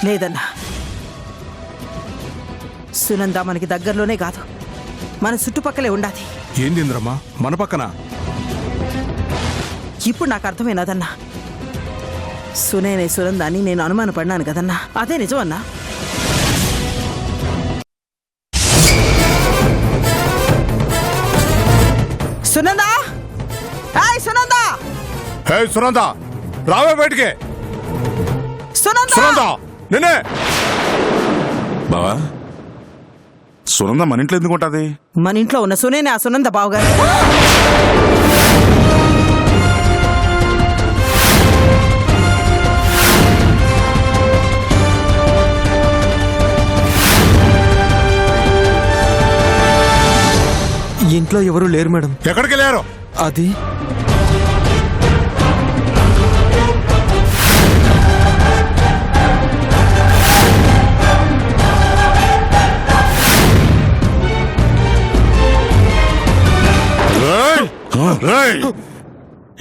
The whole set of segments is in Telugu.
లేదన్నా, సునంద మనకి దగ్గరలోనే కాదు, మన చుట్టుపక్కలే ఉండాలి. ఏంది ఇంద్రమ్మ మన పక్కన? ఇప్పుడు నాకు అర్థమైనదన్నా, సునేనే సునంద అని నేను అనుమానపడినాను కదన్నా, అదే నిజం అన్నా. సునంద, హాయ్ సునంద, హే సునంద, రావే బయటికి. సునంద, సునంద నేనే. బావా, సునంద మన ఇంట్లో ఎందుకు ఉంటుంది? మన ఇంట్లో ఉన్న సునేనే ఆ సునంద బావగారు. ఇంట్లో ఎవరు లేరు మేడం. ఎక్కడికి లేరు? అది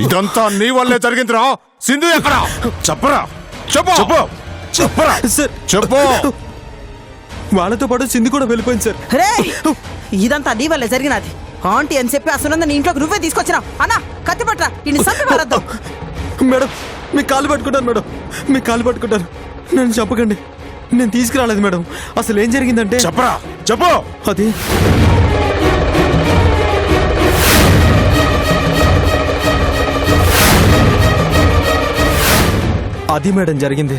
ఇదంతా నీ వల్లే జరిగిందిరా. సింధు ఎక్కడ? చెప్పరా, చెప్పు చెప్పు చెప్పరా సార్, చెప్పు. వాళ్ళతో పాటు సింధు కూడా వెళ్ళిపోయింది సార్. రే, ఇదంతా నీ వల్లే జరిగినది. ఆంటీ అని చెప్పి ఆ సునంద నీ ఇంట్లోకి నువ్వే తీసుకొచ్చినావు. అన్నా కత్తి పట్టరా, ఇన్ని సంపి మారద్దు. మేడం మీ కాలు పట్టుకుంటాను మేడం, మీ కాలు పట్టుకుంటాను. నన్ను చెప్పకండి, నేను తీసుకురాలేదు మేడం. అసలు ఏం జరిగిందంటే చెప్పరా, చెప్పు. అది మేడం జరిగింది.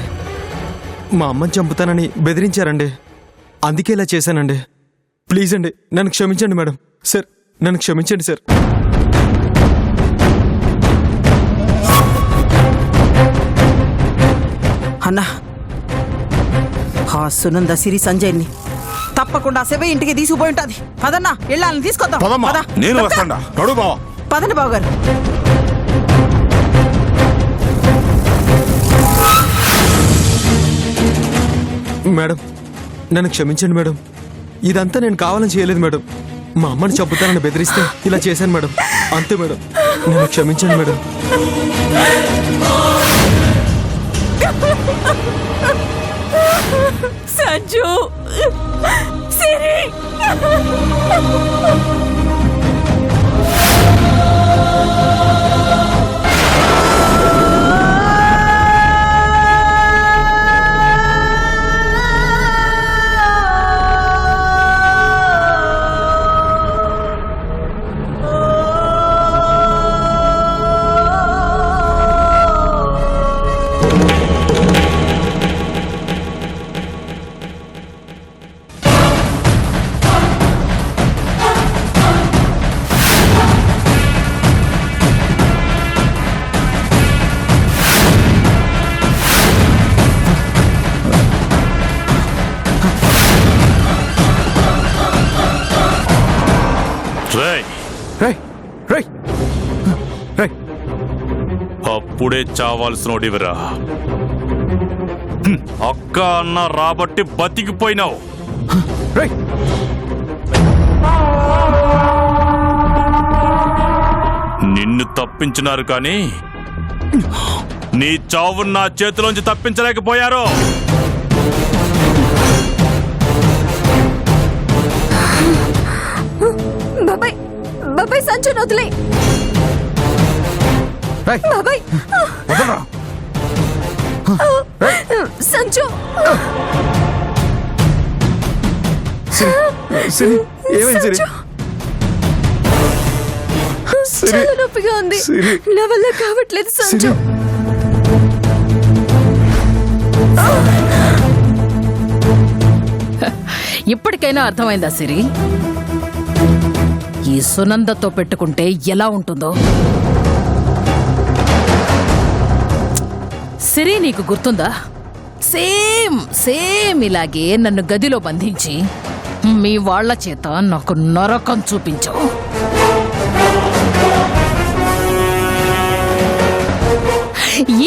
మా అమ్మని చంపుతానని బెదిరించారండి, అందుకే ఇలా చేశానండి. ప్లీజ్ అండి, నన్ను క్షమించండి మేడం. సార్, నన్ను క్షమించండి సార్. అన్నా, ఆ సునంద సిరి సంజయ్ని తప్పకుండా శవ ఇంటికి తీసుకుపోయి ఉంటుంది. పదన్నా, వెళ్ళాలని తీసుకొద్దాం. పదమ్మా, పద. నేను వస్తాడా? నడు బావా. పదండి బావగారు. మేడం, నన్ను క్షమించండి మేడం. ఇదంతా నేను కావాలని చేయలేదు మేడం. మా అమ్మని చంపుతానని బెదిరిస్తే ఇలా చేశాను మేడం. అంతే మేడం, నన్ను క్షమించండి మేడం. సంజు, సిరి, అప్పుడే చావాల్సినోడివిరా. అక్క అన్న రాబట్టి బతికిపోయినావు. నిన్ను తప్పించినారు కానీ నీ చావు నా చేతిలోంచి తప్పించలేకపోయారు. బాబాయ్, బాబాయ్ సంజు వదిలే. బాబాయ్, సంజు, ఏమైంది సిరి? చాలా నొప్పిగా ఉంది, నా వల్ల కావట్లేదు సంజు. ఇప్పటికైనా అర్థమైందా సిరి? ఈ సునందతో పెట్టుకుంటే ఎలా ఉంటుందో. సిరి, నీకు గుర్తుందా? సేమ్ ఇలాగే నన్ను గదిలో బంధించి మీ వాళ్ల చేత నాకు నరకం చూపించావు.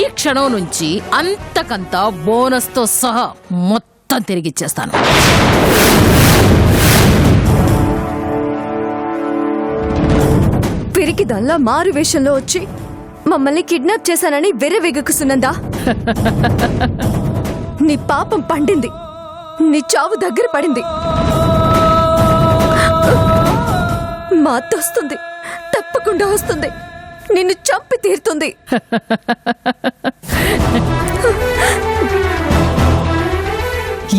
ఈ క్షణం నుంచి అంతకంతా బోనస్తో సహా మొత్తం తిరిగిచ్చేస్తాను. పిరికిదల్లా మారు వేషంలో వచ్చి మమ్మల్ని కిడ్నాప్ చేశానని వెర్రవెగకు సునందా. నీ పాపం పండింది. నీ చావు దగ్గర పడింది. మా అత్త వస్తుంది, తప్పకుండా వస్తుంది. నిన్ను చంపి తీరుతుంది.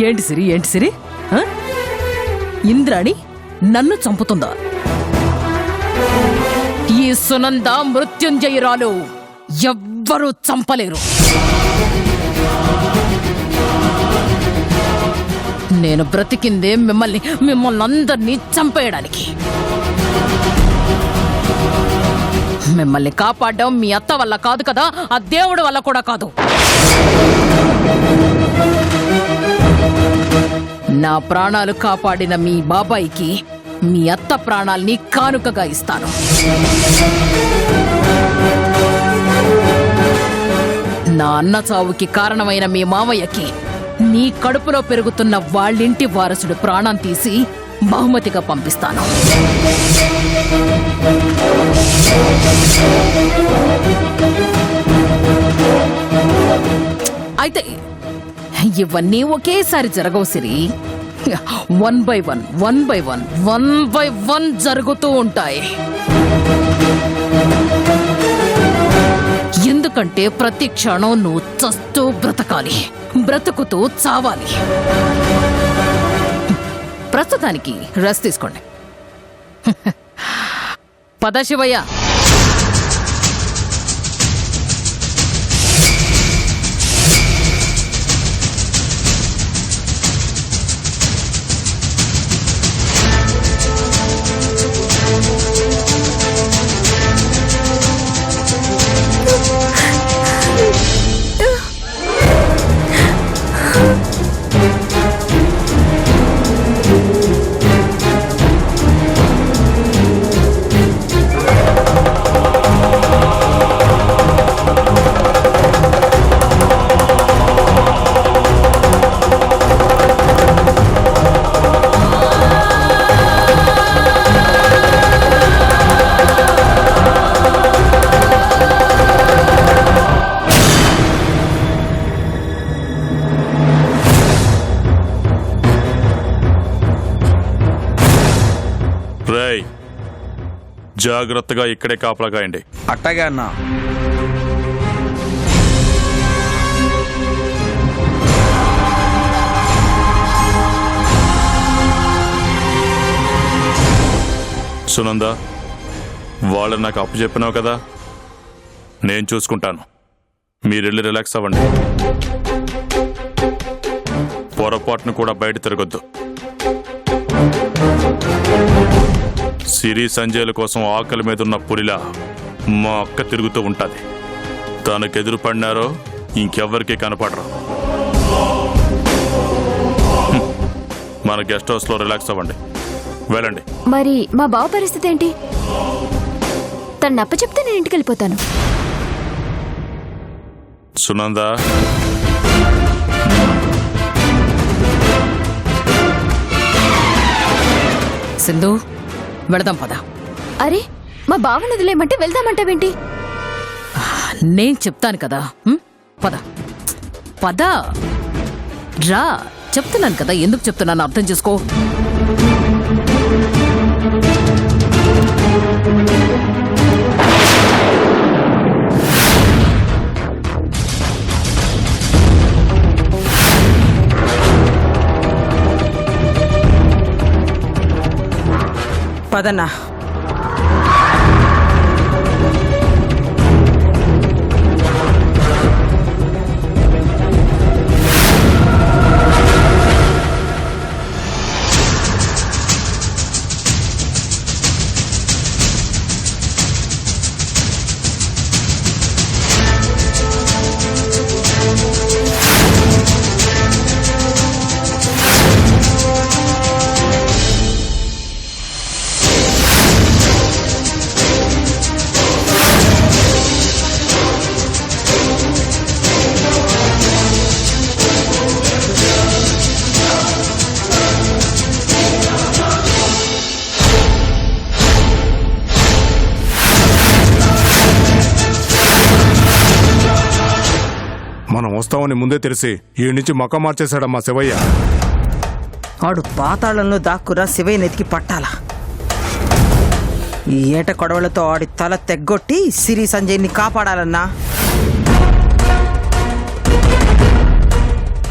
ఏంటి సిరి ఆ? ఇంద్రాణి నన్ను చంపుతుందా? ఈ సునంద మృత్యుంజయురాలు ఎవ్వరూ చంపలేరు. నేను బ్రతికిందే మిమ్మల్ని అందరినీ చంపేయడానికి. మిమ్మల్ని కాపాడడం మీ అత్త వల్ల కాదు కదా, ఆ దేవుడి వల్ల కూడా కాదు. నా ప్రాణాలు కాపాడిన మీ బాబాయికి మీ అత్త ప్రాణాల్ని కానుకగా ఇస్తాను. నా అన్న చావుకి కారణమైన మీ మామయ్యకి నీ కడుపులో పెరుగుతున్న వాళ్ళింటి వారసుడు ప్రాణం తీసి బహుమతిగా పంపిస్తాను. అయితే ఇవన్నీ ఒకేసారి జరగవు సిరి. 1 by 1 జరుగుతూ ఉంటాయి. ఎందుకంటే ప్రతి క్షణం నువ్వు చస్తూ బ్రతకాలి, బ్రతుకుతూ చావాలి. ప్రస్తుతానికి రెస్ట్ తీసుకోండి. పద శివయ్య. రేయ్, జాగ్రత్తగా ఇక్కడే కాపలా కాయండి. అట్టగే అన్నా. సునంద, వాళ్ళని నాకు అప్పు చెప్పినావు కదా, నేను చూసుకుంటాను. మీరెళ్ళి రిలాక్స్ అవ్వండి. పొరపాటును కూడా బయట తిరగొద్దు. సిరి సంజయ్ల కోసం ఆకలి మీద ఉన్న పులిలా మా అక్క తిరుగుతూ ఉంటుంది. తనకెదురు పడినారో ఇంకెవ్వరికీ కనపడరు. మన గెస్ట్ హౌస్ లో రిలాక్స్ అవ్వండి. వెళ్ళండి. మరి మా బావ పరిస్థితి ఏంటి? తను నప్ప చెప్తే నేను ఇంటికి వెళ్ళిపోతాను. సునంద, సింధు, వెళదాం పద. అరే, మా బావను వదిలేయమంటే వెళ్దామంటావేంటి? నేను చెప్తాను కదా. పద పద రా. చెప్తున్నాను కదా, ఎందుకు చెప్తున్నాను అర్థం చేసుకో. పదన్నా. వస్తావని ముందే తెలిసి ఈ నుంచి మక్క మార్చేశాడమ్మా శివయ్య. ఆడు పాతాళంలో దాక్కురా శివయ్య నెతికి పట్టాలా. ఈ ఏట కొడవలతో ఆడి తల తెగ్గొట్టి సిరి సంజయ్ని కాపాడాలన్నా.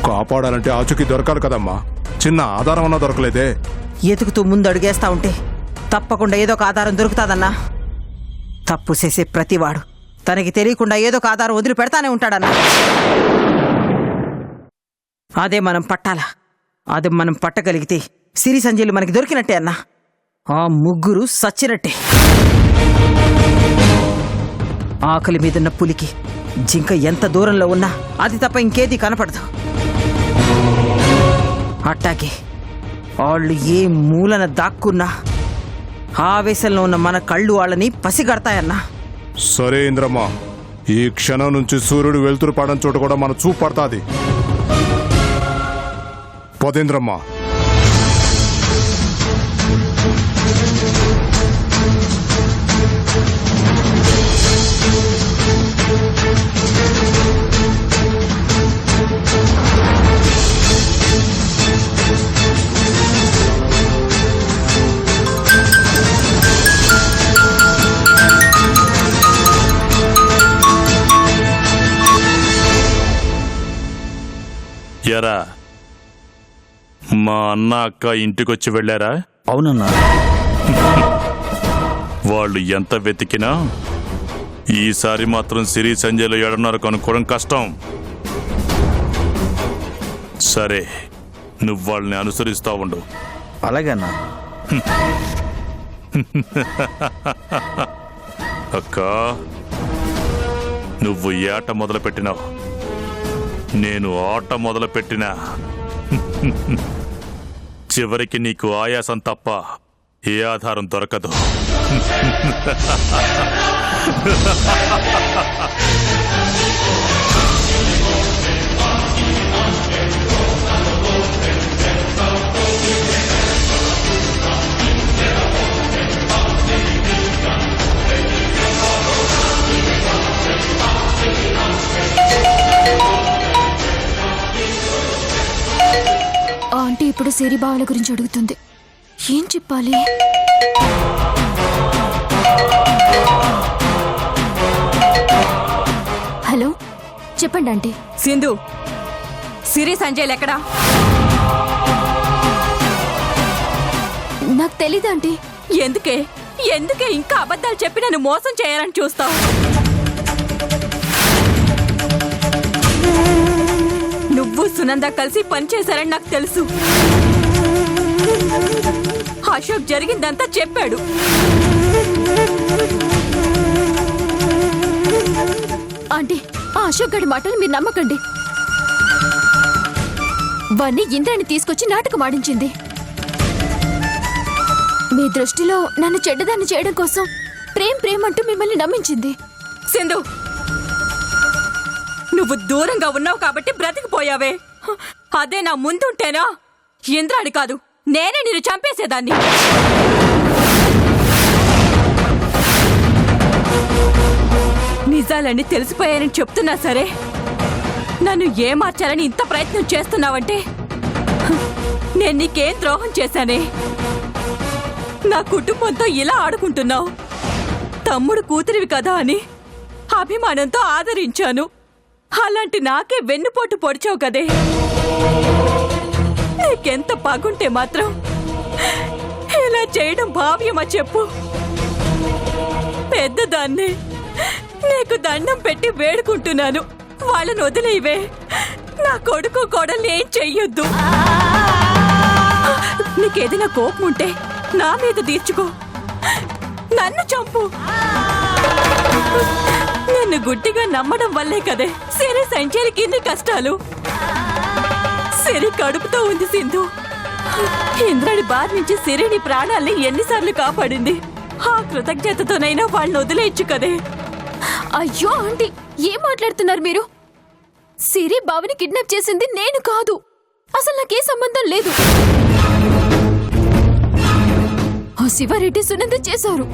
కాపాడాలంటే ఆచూకీ దొరకాలి కదమ్మా. చిన్న ఆధారం అన్నా దొరకలేదే. ఎతుకుతూ ముందు అడుగేస్తా ఉంటే తప్పకుండా ఏదో ఒక ఆధారం దొరుకుతాదన్నా. తప్పు చేసే ప్రతివాడు తనకి తెలియకుండా ఏదో ఒక ఆధారం వదిలి పెడతానే ఉంటాడన్నా. అదే మనం పట్టాలా. అదే మనం పట్టగలిగితే సిరి సంజయ్లు మనకి దొరికినట్టే అన్నా. ఆ ముగ్గురు సచ్చినట్టే. ఆకలి మీదున్న పులికి జింక ఎంత దూరంలో ఉన్నా అది తప్ప ఇంకేది కనపడదు. అట్టాగే వాళ్ళు ఏ మూలన దాక్కున్నా ఆవేశంలో ఉన్న మన కళ్ళు వాళ్ళని పసిగడతాయన్నా. సరే ఇంద్రమ్మ, ఈ క్షణం నుంచి సూర్యుడు వెలుతురు పడని చోట కూడా మన చూపు పడతాది. పదేంద్రమ్మ. ఎరా మా అన్న అక్క ఇంటికొచ్చి వెళ్ళారా? అవునన్నా. వాళ్ళు ఎంత వెతికినా ఈసారి మాత్రం సిరి సంజయ్లో ఎడన్నారు కనుక్కోవడం కష్టం. సరే, నువ్వు వాళ్ళని అనుసరిస్తా ఉండు. అలాగన్నా. అక్క, నువ్వు ఏట మొదలుపెట్టినావు, నేను ఆట మొదలుపెట్టినా. చివరికి నీకు ఆయాసం తప్ప ఏ ఆధారం దొరకదు. ఆంటీ ఇప్పుడు సిరి బావల గురించి అడుగుతుంది. ఏం చెప్పాలి? హలో, చెప్పండి ఆంటీ. సింధు, సిరి సంజయ్లు ఎక్కడా? నాకు తెలీదు ఆంటీ. ఎందుకే ఎందుకే ఇంకా అబద్ధాలు చెప్పి నన్ను మోసం చేయాలని చూస్తావు? నువ్వు సునంద కలిసి పనిచేశారని నాకు తెలుసు. అశోక్ జరిగిందంతా చెప్పాడు. ఆంటీ, ఆ అశోక్ గడి మాటలు మీరు నమ్మకండి. వాణ్ణి ఇంద్రాన్ని తీసుకొచ్చి నాటకం ఆడించింది. మీ దృష్టిలో నన్ను చెడ్డదాన్ని చేయడం కోసం ప్రేమ్ అంటూ మిమ్మల్ని నమ్మించింది. సింధు, నువ్వు దూరంగా ఉన్నావు కాబట్టి బ్రతికిపోయావే. అదే నా ముందుంటేనా ఇంద్రాని కాదు, నేనే నిన్ను చంపేసేదాన్ని. నిజాలన్నీ తెలిసిపోయానని చెప్తున్నా సరే, నన్ను ఏమార్చాలని ఇంత ప్రయత్నం చేస్తున్నావంటే నేను నీకేం ద్రోహం చేశానే? నా కుటుంబంతో ఇలా ఆడుకుంటున్నావు. తమ్ముడు కూతురివి కదా అని అభిమానంతో ఆదరించాను. అలాంటి నాకే వెన్నుపోటు పొడిచావు కదే. నీకెంత పగుంటే మాత్రం ఇలా చేయడం భావ్యమా చెప్పు? పెద్దదాన్ని, నీకు దండం పెట్టి వేడుకుంటున్నాను, వాళ్ళని వదిలేవే. నా కొడుకు కోడల్ని ఏం చెయ్యొద్దు. నీకేదైనా కోపం ఉంటే నా మీద తీర్చుకో, నన్ను చంపు. నన్ను గుడ్డిగా నమ్మడం వల్లే కదే సిరి సంజయ్కి ఇన్ని కష్టాలు. సిరి కడుపుతో ఉంది సింధు. ఇంద్రాడి బారి నుంచి సిరిని ప్రాణాల్ని ఎన్నిసార్లు కాపాడింది. ఆ కృతజ్ఞతతోనైనా వాళ్ళని వదిలేయచ్చు కదే. అయ్యో ఆంటీ, ఏం మాట్లాడుతున్నారు మీరు? సిరి బావని కిడ్నాప్ చేసింది నేను కాదు. అసలు నాకే సంబంధం లేదు. ఆ శివారెడ్డి సునంద చేశారు.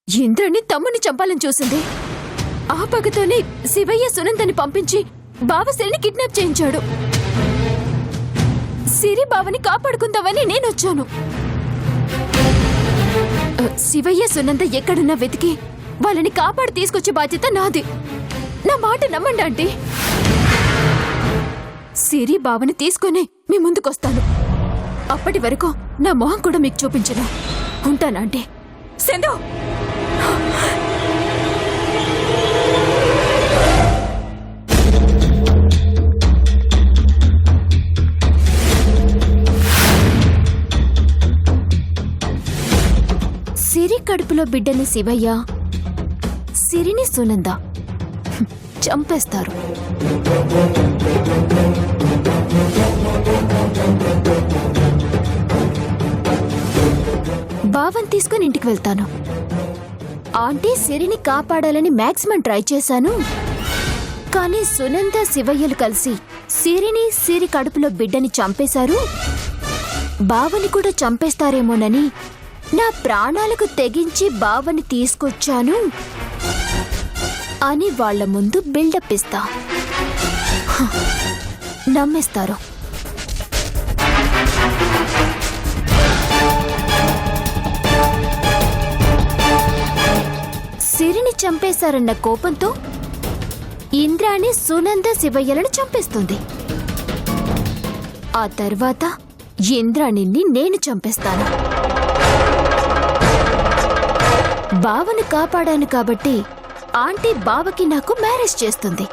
ఇంద్రాన్ని తమ్ముని చంపాలని చూసింది. ఆ పగతోనే శివయ్య సునందని పంపించి బావ సిరిని కిడ్నాప్ చేయించాడు. సిరి బావని కాపాడుకుందామని నేనొచ్చాను. శివయ్య సునంద ఎక్కడున్నా వెతికి వాళ్ళని కాపాడి తీసుకొచ్చే బాధ్యత నాది. నా మాట నమ్మండి ఆంటీ. సిరి బావని తీసుకుని మీ ముందుకొస్తాను. అప్పటి వరకు నా మొహం కూడా మీకు చూపించను. ఉంటానంటే సింధు, సిరి కడుపులో బిడ్డని శివయ్య, సిరిని సునంద చంపేస్తారు. బావని తీసుకుని ఇంటికి వెళ్తాను. ఆంటీ సిరిని కాపాడాలని మాక్సిమం ట్రై చేశాను. కానీ సునంద శివయ్యలు కలిసి సిరిని, సిరి కడుపులో బిడ్డని చంపేశారు. బావని కూడా చంపేస్తారేమోనని నా ప్రాణాలకు తెగించి బావని తీసుకొచ్చాను అని వాళ్ళ ముందు బిల్డప్ ఇస్తా. నమ్మేస్తారు. సిరిని చంపేశారన్న కోపంతో ఇంద్రాణి సునంద శివయ్యలను చంపేస్తుంది. ఆ తర్వాత ఇంద్రాణిని నేను చంపేస్తాను. బావను కాపాడాను కాబట్టి ఆంటీ బావకి నాకు మ్యారేజ్ చేస్తుంది.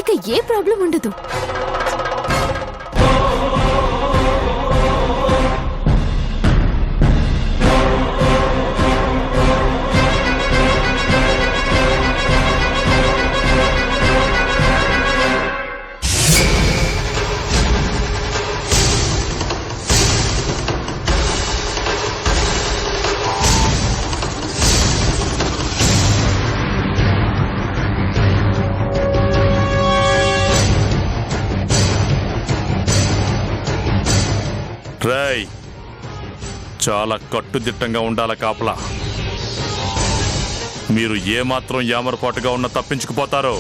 ఇక ఏ ప్రాబ్లం ఉండదు. రేయ్, చాలా కట్టుదిట్టంగా ఉండాల కాపలా. మీరు ఏమాత్రం యామరపాటుగా ఉన్న తప్పించుకుపోతారో.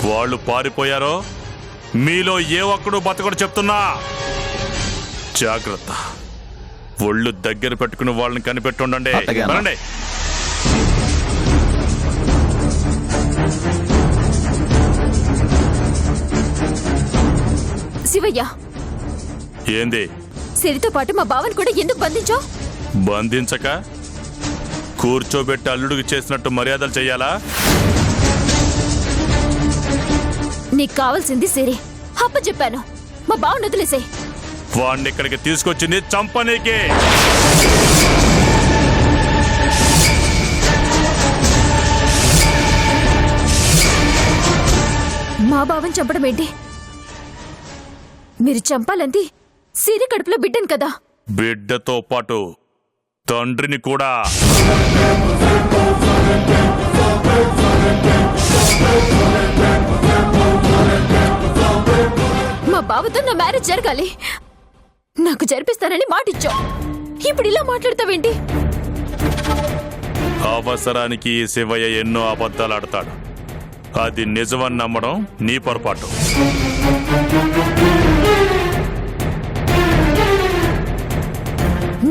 వాళ్ళు పారిపోయారో మీలో ఏ ఒక్కడు బతకడు చెప్తున్నా. జాగ్రత్త. ఒళ్ళు దగ్గర పెట్టుకుని వాళ్ళని కనిపెట్టుండండి. రండి. శివయ్య, ఏంది? సిరితో పాటు మా బావని కూడా ఎందుకు బంధించావు? బంధించక కూర్చోబెట్టి అల్లుడికి చేసినట్టు మర్యాదలు చెయ్యాలా? నీకు కావాల్సింది సిరి. అప్ప చెప్పాను. మా బావని వదిలేసే. వాడిని ఇక్కడికి తీసుకొచ్చింది చంపనీకి. మా బావని చంపడం ఏంటి? మీరు చంపాలంది సిరి కడుపులో బిడ్డను కదా. బిడ్డతో పాటు తండ్రిని కూడా. మా బావతో నా మ్యారేజ్ జరగాలి. నాకు జరిపిస్తానని మాటిచ్చావు. ఇప్పుడు ఇలా మాట్లాడతావేంటి? అవసరానికి ఈ శివయ్య ఎన్నో అబద్ధాలు ఆడతాడు. అది నిజమని నమ్మడం నీ పొరపాటు.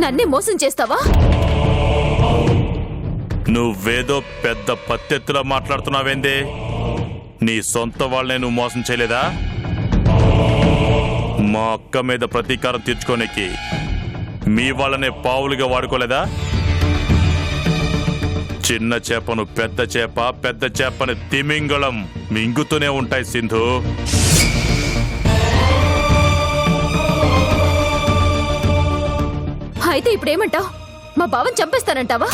నన్నే మోసం చేస్తావా? నువ్వేదో పెద్ద పత్తెత్తులా మాట్లాడుతున్నావేందే? నీ సొంత వాళ్ళనే నువ్వు మోసం చేయలేదా? మా అక్క మీద ప్రతీకారం తీర్చుకోనికి మీ వాళ్ళనే పావులుగా వాడుకోలేదా? చిన్న చేపను పెద్ద చేప, పెద్ద చేపని తిమింగళం మింగుతూనే ఉంటాయి సింధు. అయితే ఇప్పుడేమంటావు? మా బావని చంపేస్తానంటావా?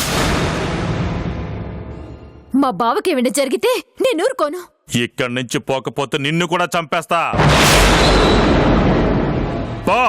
మా బావకేమైనా జరిగితే నేను ఊరుకోను. ఇక్కడి నుంచి పోకపోతే నిన్ను కూడా చంపేస్తా. పో.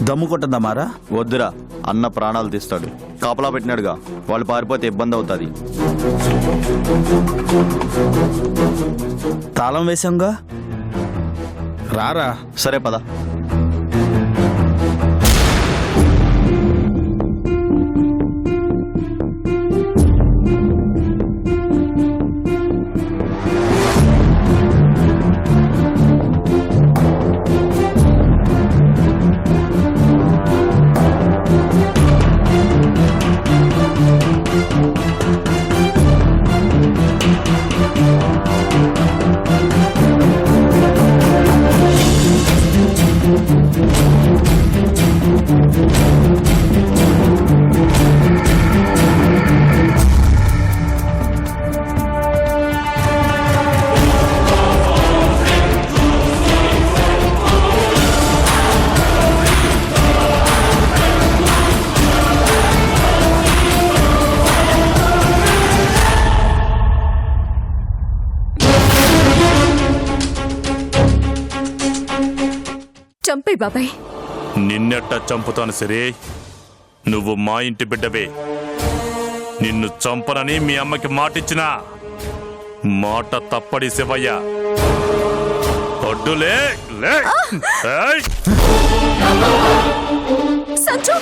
దమ్ము కొట్టద్దామారా? వద్దురా, అన్న ప్రాణాలు తీస్తాడు. కాపలా పెట్టినాడుగా, వాళ్ళు పారిపోతే ఇబ్బంది అవుతుంది. తాళం వేసాంగా, రారా. సరే పద. చంపే బాబాయ్. నిన్నెట్ట చంపుతాను సరే, నువ్వు మా ఇంటి బిడ్డవే. నిన్ను చంపనని మీ అమ్మకి మాటిచ్చినా మాట తప్పడి శివయ్య. అడ్డులే లే. ఏయ్! సంజు